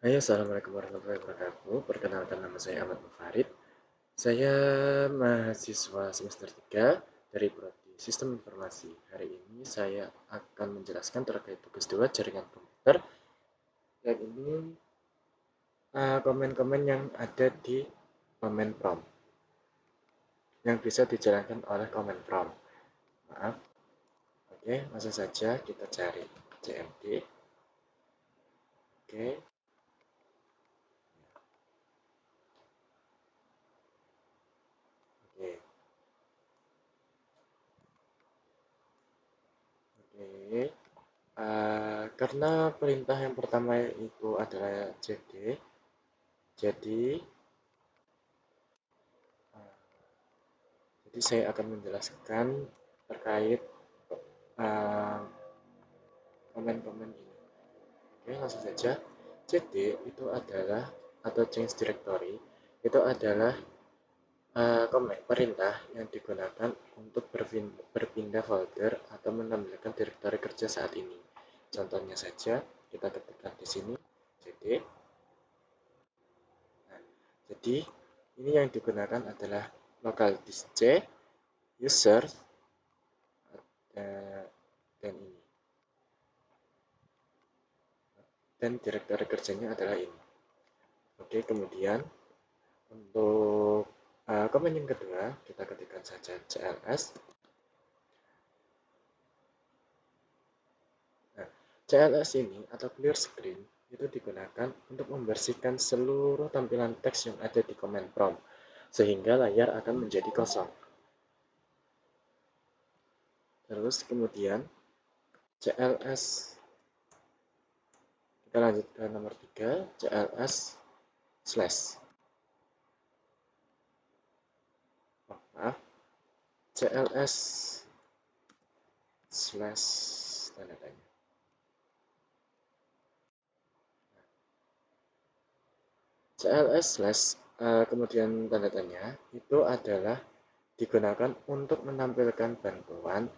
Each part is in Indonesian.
Hai, assalamualaikum warahmatullahi wabarakatuh. Perkenalkan, nama saya Ahmad Mufarid. Saya mahasiswa semester 3 dari Prodi Sistem Informasi. Hari ini saya akan menjelaskan terkait tugas 2 jaringan komputer, dan ini komen-komen yang ada di komen prompt yang bisa dijalankan oleh komen prompt. Maaf. Oke, langsung saja kita cari CMD. Oke. Oke. Oke. Karena perintah yang pertama itu adalah CD, jadi uh, saya akan menjelaskan terkait uh, komen-komen ini. Oke, langsung saja. CD itu adalah, atau change directory, itu adalah perintah yang digunakan untuk berpindah folder atau menampilkan direktori kerja saat ini. Contohnya saja, kita ketikkan di sini CD. Nah, jadi ini yang digunakan adalah local disk C, user, dan ini. Dan direktori kerjanya adalah ini. Oke, kemudian untuk komen yang kedua, kita ketikkan saja CLS. Nah, CLS ini atau clear screen itu digunakan untuk membersihkan seluruh tampilan teks yang ada di command prompt, sehingga layar akan menjadi kosong. Terus kemudian CLS, kita lanjut ke nomor 3, CLS slash. Maaf, CLS slash tanda tanya. CLS slash kemudian tanda tanya itu adalah digunakan untuk menampilkan bantuan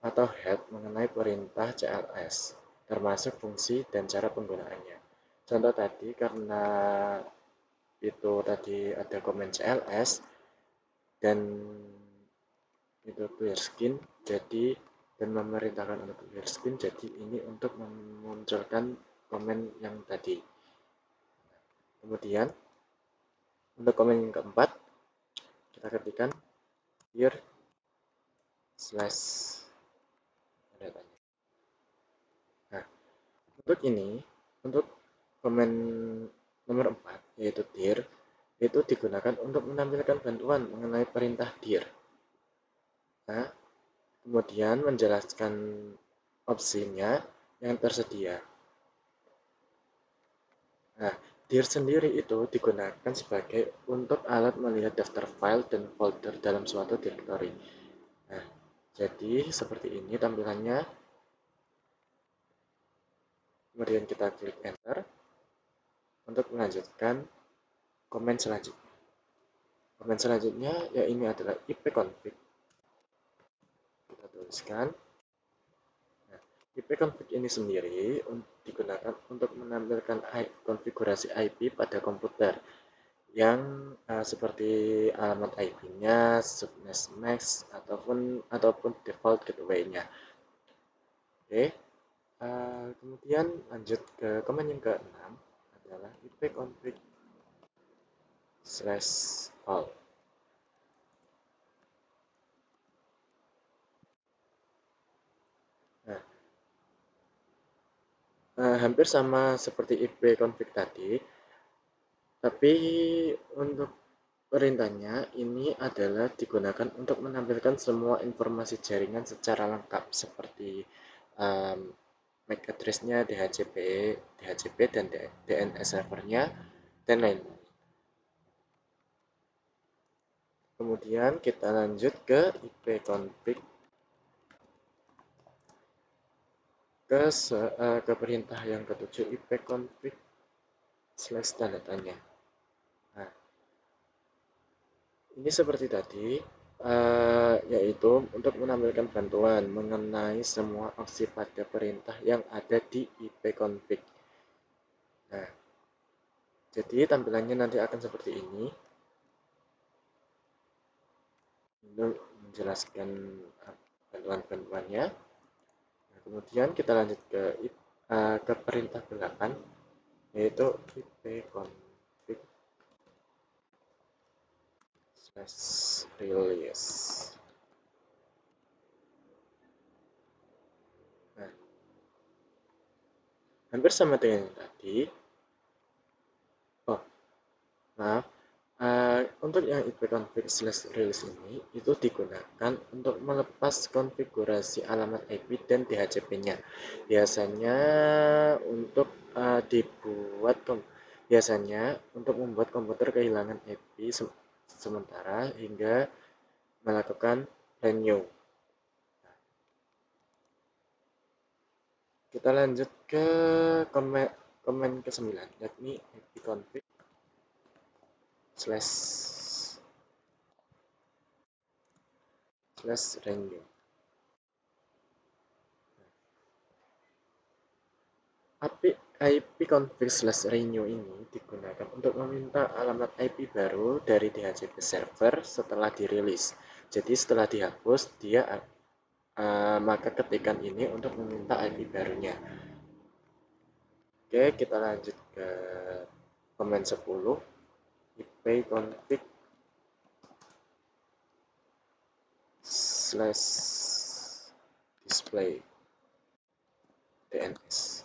atau help mengenai perintah CLS, termasuk fungsi dan cara penggunaannya. Contoh tadi, karena itu tadi ada komen CLS dan itu clear skin, jadi dan memerintahkan untuk clear skin, jadi ini untuk memunculkan komen yang tadi. Kemudian untuk komen yang keempat, kita ketikkan here slash tanda tanya. Nah, untuk ini, untuk komen nomor 4, yaitu dir, itu digunakan untuk menampilkan bantuan mengenai perintah dir. Nah, kemudian menjelaskan opsinya yang tersedia. Nah, dir sendiri itu digunakan sebagai untuk alat melihat daftar file dan folder dalam suatu directory. Nah, jadi seperti ini tampilannya. Kemudian kita klik enter untuk melanjutkan komen selanjutnya. Komen selanjutnya ya ini adalah ipconfig. Kita tuliskan. Nah, ipconfig ini sendiri digunakan untuk menampilkan konfigurasi IP pada komputer yang seperti alamat IP-nya, subnet max ataupun default gateway-nya. Oke. Kemudian lanjut ke komen yang ke-6 adalah ipconfig slash all. Nah, hampir sama seperti ipconfig tadi, tapi untuk perintahnya ini adalah digunakan untuk menampilkan semua informasi jaringan secara lengkap seperti um, MAC address-nya, DHCP dan DNS servernya, dan lain-lain. Kemudian kita lanjut ke ipconfig ke perintah yang ketujuh, ipconfig slash tanda tanya. Nah, ini seperti tadi, yaitu untuk menampilkan bantuan mengenai semua opsi pada perintah yang ada di ipconfig. Nah, Jadi tampilannya nanti akan seperti ini. Ini menjelaskan bantuan-bantuannya. Nah, kemudian kita lanjut ke perintah belakang, yaitu ipconfig slash release. Nah, hampir sama dengan yang tadi. Oh, maaf. Untuk yang ipconfig slash release ini, itu digunakan untuk melepas konfigurasi alamat IP dan DHCP-nya. Biasanya untuk biasanya untuk membuat komputer kehilangan IP sementara hingga melakukan renew. Kita lanjut ke komen ke-9, yakni ipconfig slash renew. ipconfig slash renew ini digunakan untuk meminta alamat IP baru dari DHCP server setelah dirilis. Jadi setelah dihapus, maka ketikan ini untuk meminta IP barunya. Oke, kita lanjut ke komen 10, ipconfig slash display DNS.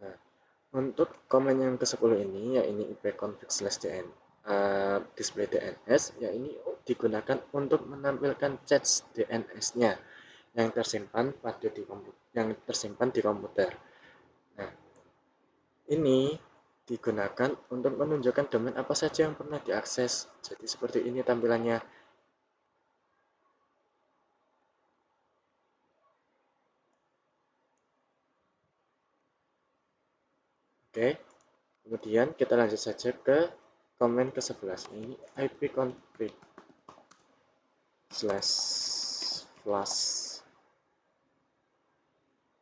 Nah, untuk komen yang ke-10 ini, ya ini ipconfig slash display DNS, ya ini digunakan untuk menampilkan cache DNS-nya yang tersimpan di komputer. Nah, ini digunakan untuk menunjukkan domain apa saja yang pernah diakses. Jadi seperti ini tampilannya. Oke, kemudian kita lanjut saja ke komen ke-11 ini, ipconfig slash flash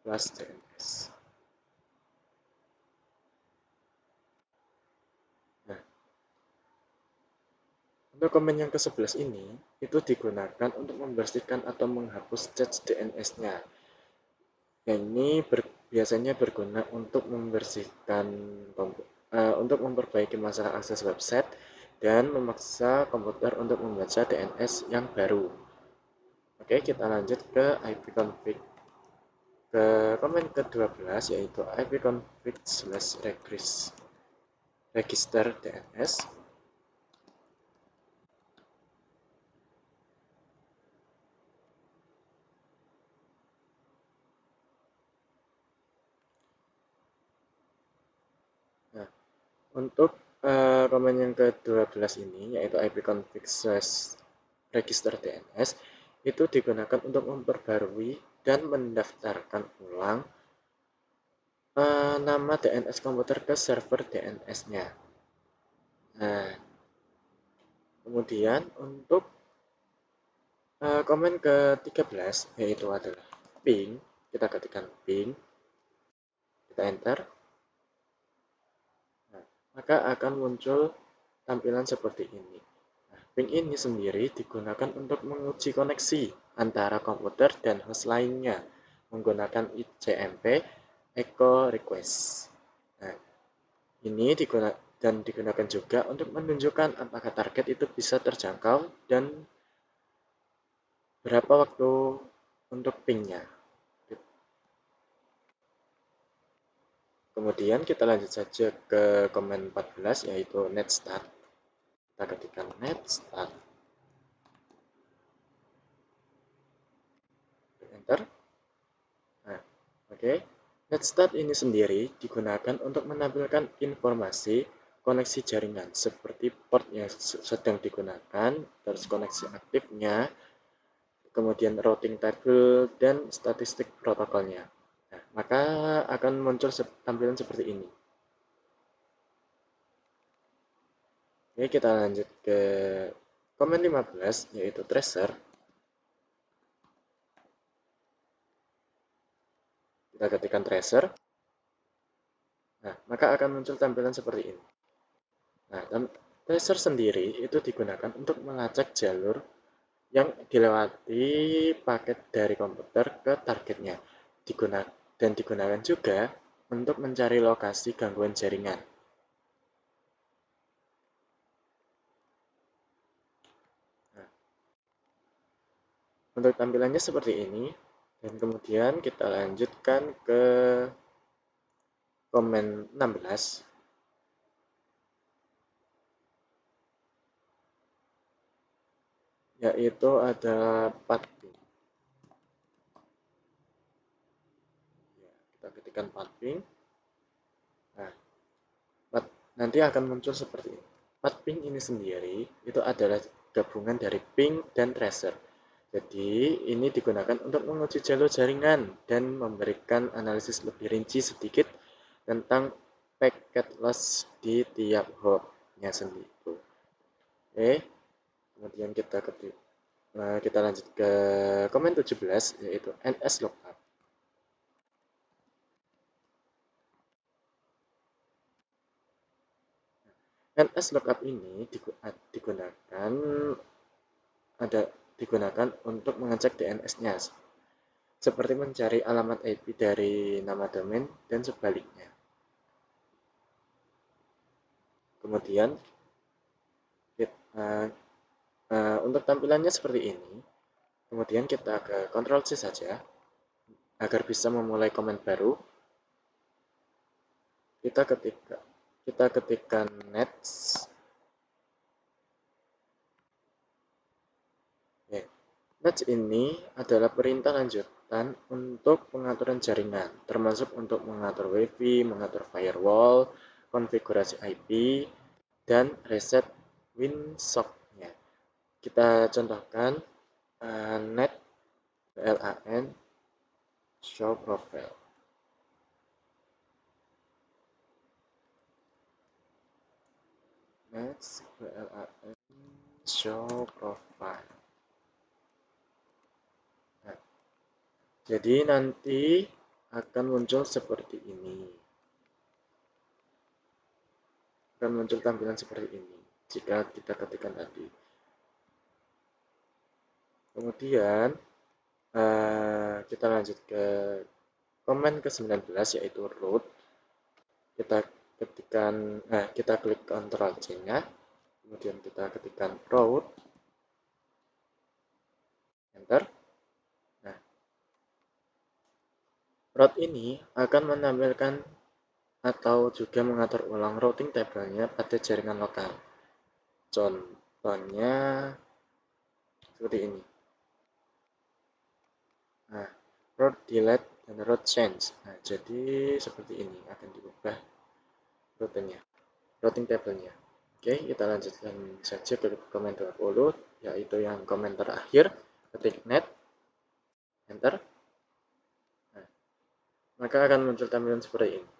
DNS. Nah, untuk komen yang ke-11 ini, itu digunakan untuk membersihkan atau menghapus cache DNS-nya. Ini biasanya berguna untuk untuk memperbaiki masalah akses website dan memaksa komputer untuk membaca DNS yang baru. Oke, kita lanjut ke ipconfig ke komen ke-12, yaitu ipconfig slash register DNS. Nah, untuk komen yang ke-12 ini, yaitu ipconfig slash register DNS, itu digunakan untuk memperbarui dan mendaftarkan ulang nama DNS komputer ke server DNS-nya. Nah, kemudian untuk komen ke-13, yaitu adalah ping. Kita ketikkan ping, kita enter. Nah, maka akan muncul tampilan seperti ini. Nah, ping ini sendiri digunakan untuk menguji koneksi antara komputer dan host lainnya menggunakan ICMP echo request. Nah, ini digunakan juga untuk menunjukkan apakah target itu bisa terjangkau dan berapa waktu untuk pingnya. Kemudian kita lanjut saja ke komen 14, yaitu netstart. Kita ketikkan netstart, enter. Nah, oke. Netstart ini sendiri digunakan untuk menampilkan informasi koneksi jaringan seperti port yang sedang digunakan, terus koneksi aktifnya, kemudian routing table, dan statistik protokolnya. Nah, maka akan muncul tampilan seperti ini. Oke, kita lanjut ke komen 15, yaitu tracer. kita ketikkan tracer, nah maka akan muncul tampilan seperti ini. Nah, tracer sendiri itu digunakan untuk melacak jalur yang dilewati paket dari komputer ke targetnya. Dan digunakan juga untuk mencari lokasi gangguan jaringan. Nah, untuk tampilannya seperti ini, dan kemudian kita lanjutkan ke komen 16, yaitu ada pathing. Ya, kita ketikkan pathing. Nah, nanti akan muncul seperti ini. Pathing ini sendiri itu adalah gabungan dari ping dan tracer. Jadi, ini digunakan untuk menguji jalur jaringan dan memberikan analisis lebih rinci sedikit tentang packet loss di tiap hopnya sendiri. Oke, kemudian kita lanjut ke komen 17, yaitu NS lookup. NS lookup ini digunakan untuk mengecek DNS-nya, seperti mencari alamat IP dari nama domain dan sebaliknya. Kemudian untuk tampilannya seperti ini. Kemudian kita ke Ctrl C saja agar bisa memulai komen baru. Kita ketikkan nets. Nets ini adalah perintah lanjutan untuk pengaturan jaringan, termasuk untuk mengatur WiFi, mengatur firewall, konfigurasi IP, dan reset WinSock-nya. Kita contohkan net LAN show profile. Nets LAN show profile. Nah, jadi nanti akan muncul seperti ini. Akan muncul tampilan seperti ini jika kita ketikkan tadi. Kemudian kita lanjut ke komen ke-19, yaitu root. Kita klik Ctrl C-nya, kemudian kita ketikkan root, enter. Nah, root ini akan menampilkan atau juga mengatur ulang routing tabelnya pada jaringan lokal. Contohnya seperti ini. Nah, route delete dan route change. Nah, jadi seperti ini akan diubah routing tabelnya. Oke, kita lanjutkan saja ke komen 20, yaitu yang komen terakhir. Ketik net, enter. Nah, maka akan muncul tampilan seperti ini.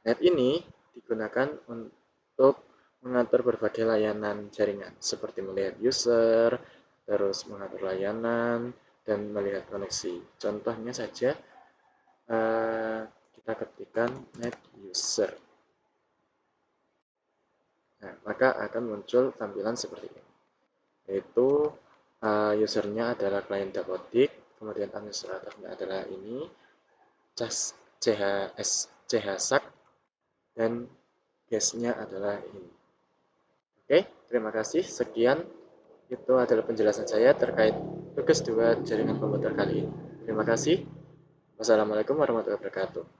Net ini digunakan untuk mengatur berbagai layanan jaringan, seperti melihat user, terus mengatur layanan, dan melihat koneksi. Contohnya saja, kita ketikkan net user. Nah, maka akan muncul tampilan seperti ini. Yaitu usernya adalah klien Dapodik, kemudian administratornya adalah ini, CHSAC, dan guest-nya adalah ini. Oke, terima kasih. Sekian, itu adalah penjelasan saya terkait tugas 2 jaringan komputer kali ini. Terima kasih. Wassalamualaikum warahmatullahi wabarakatuh.